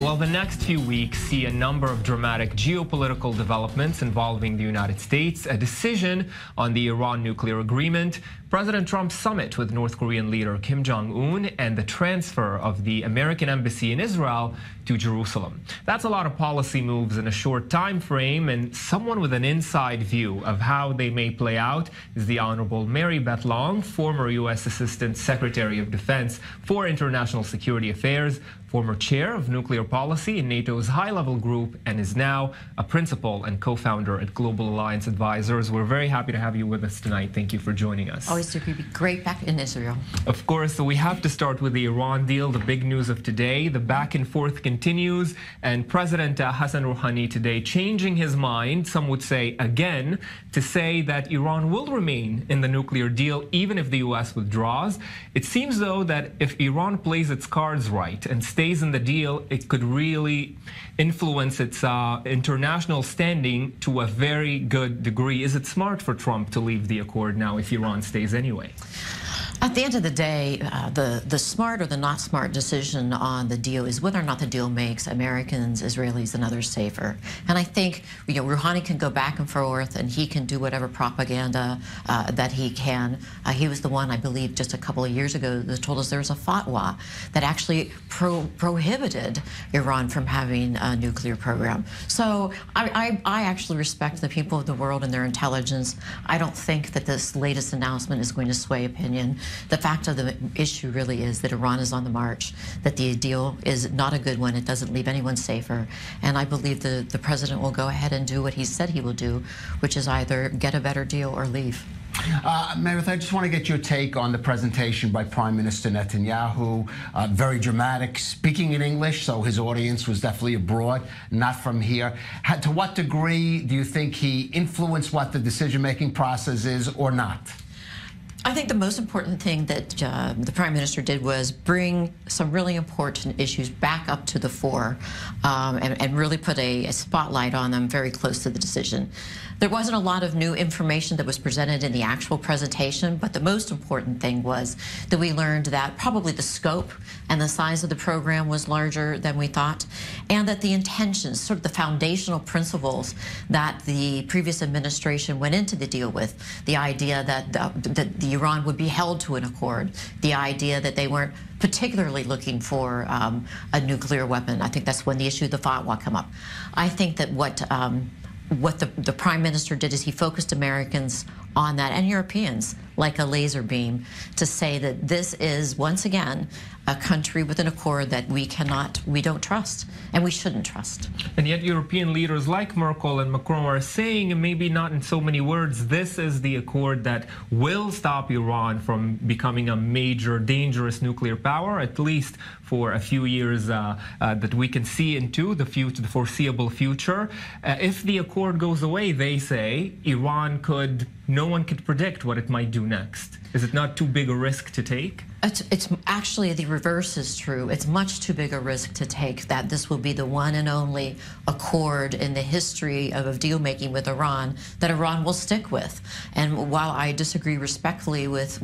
Well, the next few weeks see a number of dramatic geopolitical developments involving the United States, a decision on the Iran nuclear agreement, President Trump's summit with North Korean leader Kim Jong-un, and the transfer of the American embassy in Israel to Jerusalem. That's a lot of policy moves in a short time frame, and someone with an inside view of how they may play out is the Honorable Mary Beth Long, former U.S. Assistant Secretary of Defense for International Security Affairs, former chair of nuclear policy in NATO's high-level group, and is now a principal and co-founder at Global Alliance Advisors. We're very happy to have you with us tonight. Thank you for joining us. Always to be great back in Israel. Of course, so we have to start with the Iran deal, the big news of today. The back and forth continues, and President Hassan Rouhani today changing his mind, some would say again, to say that Iran will remain in the nuclear deal even if the U.S. withdraws. It seems, though, that if Iran plays its cards right and stays in the deal, it could really influence its international standing to a very good degree. Is it smart for Trump to leave the accord now if Iran stays anyway? At the end of the day, the smart or the not smart decision on the deal is whether or not the deal makes Americans, Israelis, and others safer. And I think Rouhani can go back and forth, and he can do whatever propaganda that he can. He was the one, I believe, just a couple of years ago that told us there was a fatwa that actually prohibited Iran from having a nuclear program. So I actually respect the people of the world and their intelligence. I don't think that this latest announcement is going to sway opinion. The fact of the issue really is that Iran is on the march, that the deal is not a good one. It doesn't leave anyone safer. And I believe the president will go ahead and do what he said he will do, which is either get a better deal or leave. Meredith, I just want to get your take on the presentation by Prime Minister Netanyahu. Very dramatic, speaking in English, so his audience was definitely abroad, not from here. To what degree do you think he influenced what the decision-making process is or not? I think the most important thing that the Prime Minister did was bring some really important issues back up to the fore and really put a spotlight on them very close to the decision. There wasn't a lot of new information that was presented in the actual presentation, but the most important thing was that we learned that probably the scope and the size of the program was larger than we thought, and that the intentions, sort of the foundational principles that the previous administration went into the deal with, the idea that the Iran would be held to an accord, the idea that they weren't particularly looking for a nuclear weapon. I think that's when the issue of the fatwa come up. I think that what the Prime Minister did is he focused Americans on that, and Europeans, like a laser beam, to say that this is, once again, a country with an accord that we don't trust, and we shouldn't trust. And yet European leaders like Merkel and Macron are saying, and maybe not in so many words, this is the accord that will stop Iran from becoming a major, dangerous nuclear power, at least for a few years that we can see into the foreseeable future. If the accord goes away, they say, no one could predict what it might do next. Is it not too big a risk to take? It's actually the reverse is true. It's much too big a risk to take that this will be the one and only accord in the history of deal-making with Iran that Iran will stick with. And while I disagree respectfully with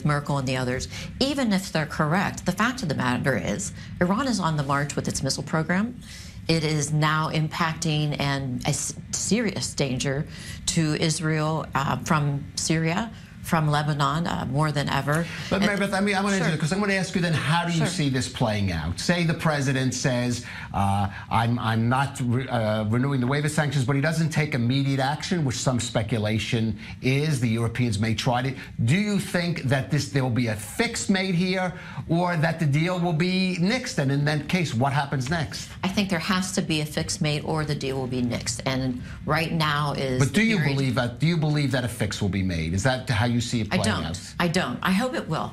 Merkel and the others, even if they're correct, the fact of the matter is Iran is on the march with its missile program. It is now impacting and a serious danger to Israel from Syria, from Lebanon, more than ever. But Meredith, I want to because I'm going to ask you then, how do you see this playing out? Say the president says, I'm not renewing the waiver sanctions, but he doesn't take immediate action, which some speculation is. The Europeans may try to. Do you think that there will be a fix made here, or that the deal will be nixed? And in that case, what happens next? I think there has to be a fix made, or the deal will be nixed. And right now is. But do you believe that? Do you believe that a fix will be made? Is that how you see it playing out? I don't. I hope it will.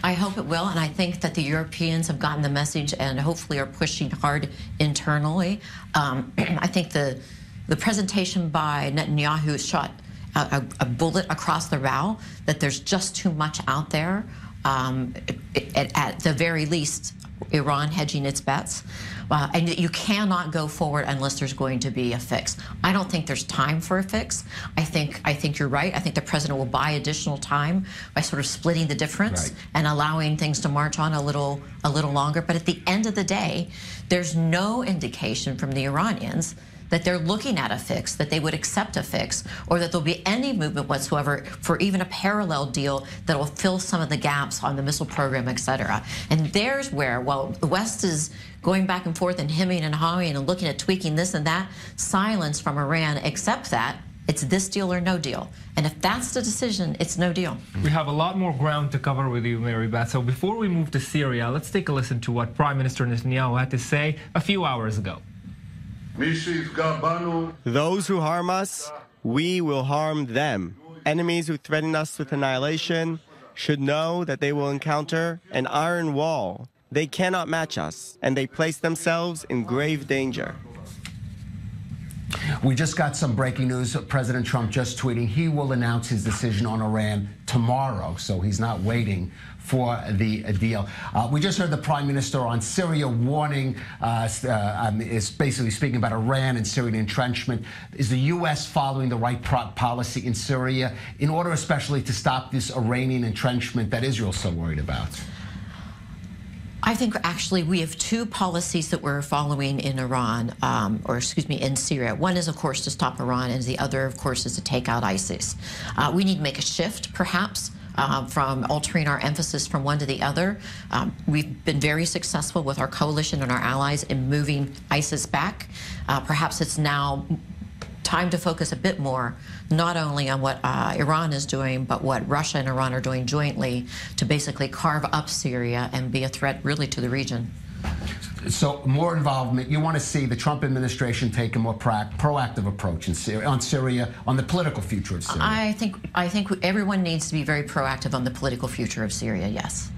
I hope it will, and I think that the Europeans have gotten the message and hopefully are pushing hard internally. I think the presentation by Netanyahu shot a bullet across the bow, that there's just too much out there at the very least, Iran hedging its bets. And you cannot go forward unless there's going to be a fix. I don't think there's time for a fix. I think you're right. I think the president will buy additional time by sort of splitting the difference and allowing things to march on a little longer. But at the end of the day, there's no indication from the Iranians that they're looking at a fix, that they would accept a fix, or that there'll be any movement whatsoever for even a parallel deal that will fill some of the gaps on the missile program, et cetera. And there's where, while the West is going back and forth and hemming and hawing and looking at tweaking this and that, silence from Iran accepts that. It's this deal or no deal. And if that's the decision, it's no deal. We have a lot more ground to cover with you, Mary Beth. So before we move to Syria, let's take a listen to what Prime Minister Netanyahu had to say a few hours ago. Those who harm us, we will harm them. Enemies who threaten us with annihilation should know that they will encounter an iron wall. They cannot match us, and they place themselves in grave danger. We just got some breaking news. President Trump just tweeting he will announce his decision on Iran tomorrow, so he's not waiting for the deal. We just heard the Prime Minister on Syria warning, is basically speaking about Iran and Syrian entrenchment. Is the U.S. following the right policy in Syria in order especially to stop this Iranian entrenchment that Israel's so worried about? I think actually we have two policies that we're following in Iran, in Syria. One is, of course, to stop Iran, and the other, of course, is to take out ISIS. We need to make a shift, perhaps, from altering our emphasis from one to the other. We've been very successful with our coalition and our allies in moving ISIS back. Perhaps it's now time to focus a bit more, not only on what Iran is doing, but what Russia and Iran are doing jointly to basically carve up Syria and be a threat really to the region. So more involvement. You want to see the Trump administration take a more proactive approach in Syria, on the political future of Syria. I think everyone needs to be very proactive on the political future of Syria, yes.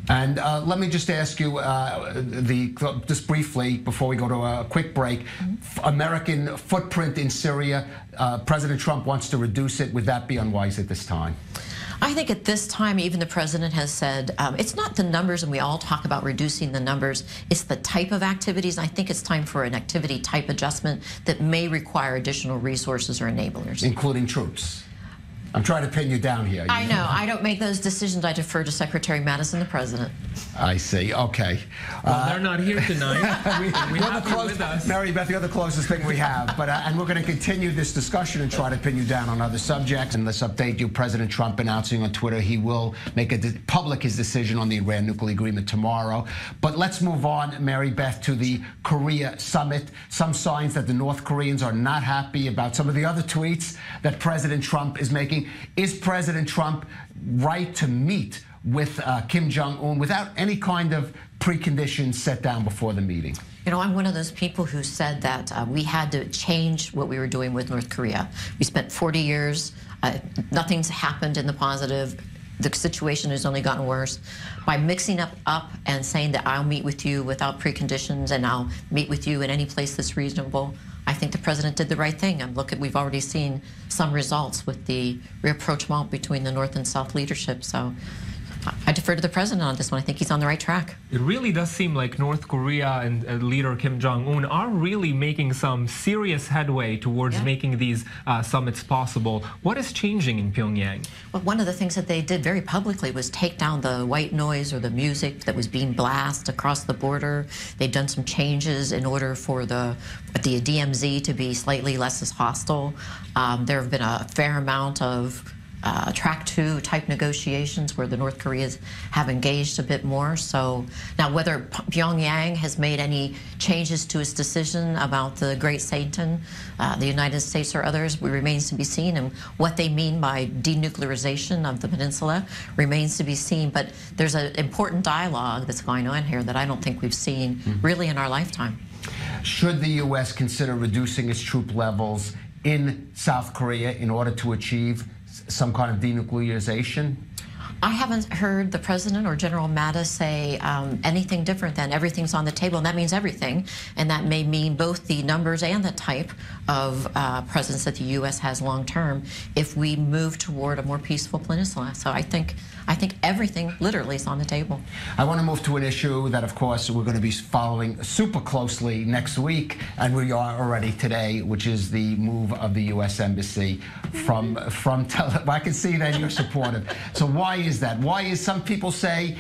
And let me just ask you, just briefly, before we go to a quick break, American footprint in Syria, President Trump wants to reduce it. Would that be unwise at this time? I think at this time, even the president has said, it's not the numbers, and we all talk about reducing the numbers, it's the type of activities. I think it's time for an activity type adjustment that may require additional resources or enablers. Including troops. I'm trying to pin you down here. I know. I don't make those decisions. I defer to Secretary Madison, the president. I see. Okay. Well, they're not here tonight. we have you with us. Mary Beth, you're the closest thing we have. But and we're going to continue this discussion and try to pin you down on other subjects. And let's update you. President Trump announcing on Twitter he will make public his decision on the Iran nuclear agreement tomorrow. But let's move on, Mary Beth, to the Korea summit. Some signs that the North Koreans are not happy about some of the other tweets that President Trump is making. Is President Trump right to meet with Kim Jong-un without any kind of preconditions set down before the meeting? You know, I'm one of those people who said that we had to change what we were doing with North Korea. We spent 40 years, nothing's happened in the positive. The situation has only gotten worse. By mixing up and saying that I'll meet with you without preconditions and I'll meet with you in any place that's reasonable, I think the president did the right thing. And look, we've already seen some results with the rapprochement between the North and South leadership. So I defer to the president on this one. I think he's on the right track. It really does seem like North Korea and leader Kim Jong-un are really making some serious headway towards making these summits possible. What is changing in Pyongyang? Well, one of the things that they did very publicly was take down the white noise or the music that was being blasted across the border. They've done some changes in order for the DMZ to be slightly less hostile. There have been a fair amount of track 2 type negotiations where the North Koreans have engaged a bit more. So now whether Pyongyang has made any changes to its decision about the Great Satan, the United States or others, remains to be seen. And what they mean by denuclearization of the peninsula remains to be seen. But there's an important dialogue that's going on here that I don't think we've seen really in our lifetime. Should the U.S. consider reducing its troop levels in South Korea in order to achieve some kind of denuclearization? I haven't heard the president or General Mattis say anything different than everything's on the table, and that means everything. And that may mean both the numbers and the type of presence that the U.S. has long term if we move toward a more peaceful peninsula. So I think I think everything literally is on the table. I want to move to an issue that, of course, we're going to be following super closely next week, and we are already today, which is the move of the U.S. Embassy from Tel Aviv. I can see that you're supportive. So why is that? Why is, some people say,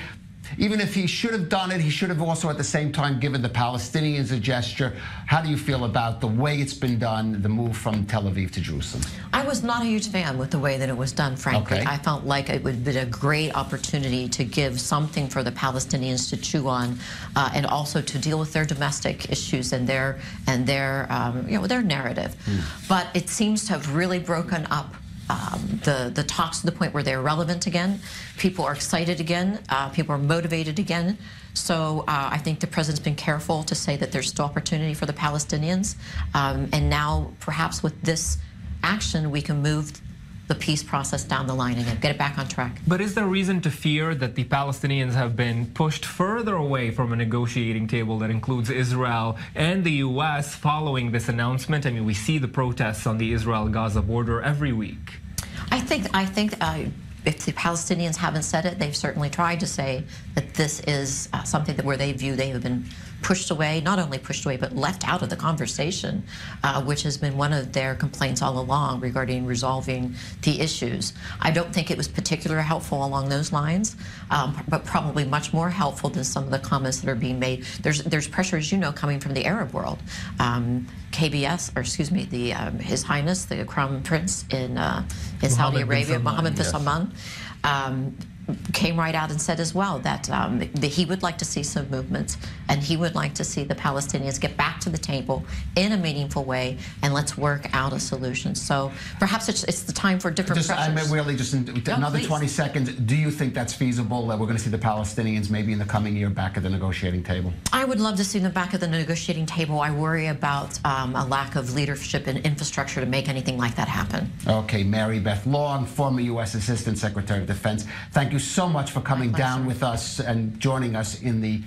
even if he should have done it, he should have also at the same time given the Palestinians a gesture. How do you feel about the way it's been done, the move from Tel Aviv to Jerusalem? I was not a huge fan with the way that it was done, frankly. Okay. I felt like it would have been a great opportunity to give something for the Palestinians to chew on, and also to deal with their domestic issues and their narrative. But it seems to have really broken up the talks to the point where they're relevant again. People are excited again. People are motivated again. So I think the president's been careful to say that there's still opportunity for the Palestinians. And now, perhaps with this action, we can move the peace process down the line and get it back on track. But is there reason to fear that the Palestinians have been pushed further away from a negotiating table that includes Israel and the U.S. following this announcement? I mean, we see the protests on the Israel-Gaza border every week. I think if the Palestinians haven't said it, they've certainly tried to say that this is something that where they view they have been pushed away, not only pushed away, but left out of the conversation, which has been one of their complaints all along regarding resolving the issues. I don't think it was particularly helpful along those lines, but probably much more helpful than some of the comments that are being made. There's pressure, as you know, coming from the Arab world. His Highness, the Crown Prince in Saudi Arabia, Mohammed bin Salman, came right out and said as well that he would like to see some movements, and he would like to see the Palestinians get back to the table in a meaningful way, and let's work out a solution. So perhaps it's the time for different pressures. I mean, really, just in another 20 seconds, do you think that's feasible, that we're going to see the Palestinians maybe in the coming year back at the negotiating table? I would love to see them back at the negotiating table. I worry about a lack of leadership and infrastructure to make anything like that happen. Okay, Mary Beth Long, former U.S. Assistant Secretary of Defense, thank you so much for coming down with us and joining us in the